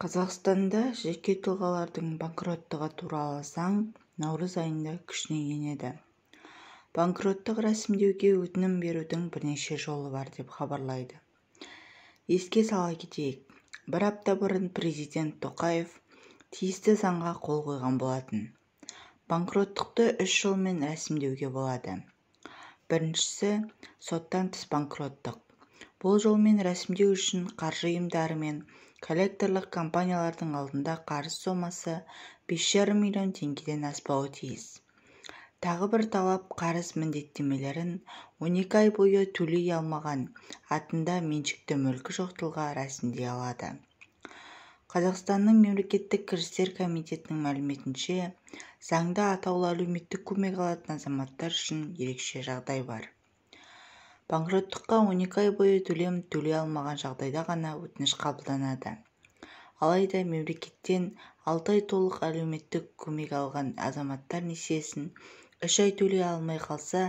Қазақстанда жеке тұлғалардың банкроттығы туралы заң наурыз айында күшіне енеді. Банкроттық рәсімдеуге өтінім берудің бірнеше жолы бар деп хабарлайды. Еске сала кетейік, бір апта бұрын президент Тоқаев тиісті заңға қол қойған болатын. Банкроттықты 3 жолмен рәсімдеуге болады. Біріншісі – соттан тыс банкроттық. Бұл жолмен рәсімдеу үшін қаржы ұйымдары мен коллекторлық компаниялардың алдында қарыз сомасы 5,5 миллион теңгеден аспауы тиіс. Тағы бір талап қарыз міндеттемелерін 12 ай бойы төлей алмаған атында меншікті мүлкі жоқ тұлға рәсімдей алады. Қазақстанның мемлекеттік кірістер комитетінің мәліметінше, заңда атаулы әлеуметтік көмек алатын азаматтар үшін ерекше жағдай бар. Банкроттыққа 12 ай бойы төлем төлей алмаған жағдайда ғана өтініш қабылданады. Алайда мемлекеттен 6 ай толық әлеуметтік көмек алған азаматтар несиесін 3 ай төлей алмай қалса,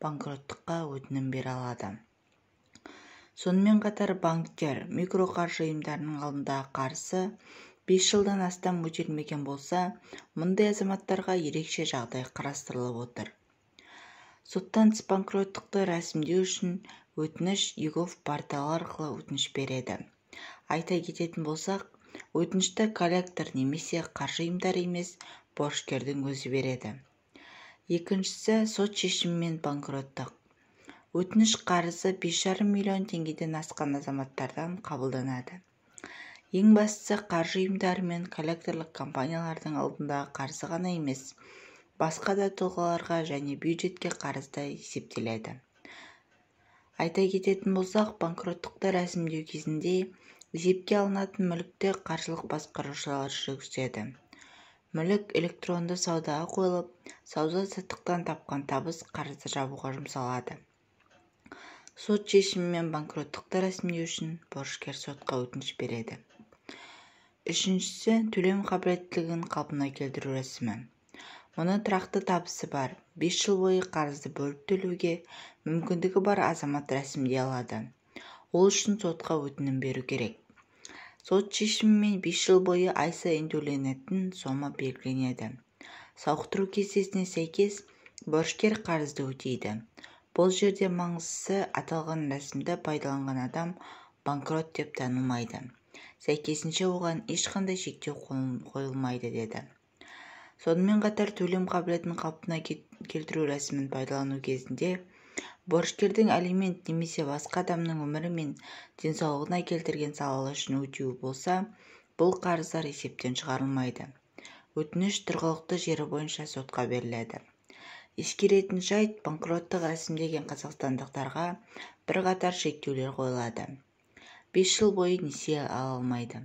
банкроттыққа өтінім бере алады. Сонымен қатар банктер, микроқаржы ұйымдарының алдындағы қарызы 5 жылдан астам өтелмеген болса, мұндай азаматтарға ерекше жағдай қарастырылып отыр. Соттан тыс банкроттықты рәсімдеу үшін өтініш YouGov порталы арқылы өтініш береді. Айта кететін болсақ, өтінішті коллектор немесе қаржы ұйымдары емес, борышкердің өзі береді. Екіншісі – сот шешімімен банкроттық. Өтініш қарызы 5,5 миллион теңгеден асқан азаматтардан қабылданады. Ең бастысы қаржы ұйымдары мен коллекторлық компаниялардың алдындағы қарызы ғана емес, басқа да тұлғаларға және бюджетке қарызда есептеледі. Айта кететін болсақ, банкроттықты рәсімдеу кезінде есепке алынатын мүлікті қаржылық басқарушылар жүргізеді. Мүлік электронды саудаға қойылып, сауда-саттықтан тапқан табыс қарызды жабуға жұмсалады. Сот шешімімен банкроттықты рәсімдеу үшін борышкер сотқа өтініш береді. Үшіншісі – төлем қабілеттілігін қалпына келтіру рәсімі. Мұны тұрақты табысы бар, 5 жыл бойы қарызды бөліп төлеуге мүмкіндігі бар азамат рәсімдей алады. Ол үшін сотқа өтінім беру керек. Сот шешімімен 5 жыл бойы ай сайын төленетін сома белгіленеді. Сауықтыру кестесіне сәйкес борышкер қарызды өтейді. Бұл жерде маңыздысы аталған рәсімді пайдаланған адам банкрот деп танылмайды. Сәйкесінше оған ешқандай шектеу қойылмайды деді. Сонымен қатар төлем қабілетін қалпына келтіру рәсімін пайдалану кезінде борышкердің алимент немесе басқа адамның өмірі мен денсаулығына келтірген залалы үшін өтеуі болса, бұл қарыздар есептен шығарылмайды. Өтініш тұрғылықты жері бойынша сотқа беріледі. Ескеретін жайт, банкроттық рәсімдеген қазақстандықтарға бірқатар шектеулер қойылады. 5 жыл бойы несие ала алмайды.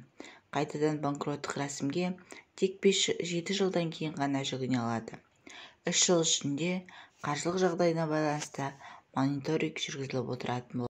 Қайтадан банкроттық рәсімге тек 7 жылдан кейін ғана жүгіне алады. 3 жыл ішінде қаржылық жағдайына байланысты мониторинг жүргізіліп отыратын болады.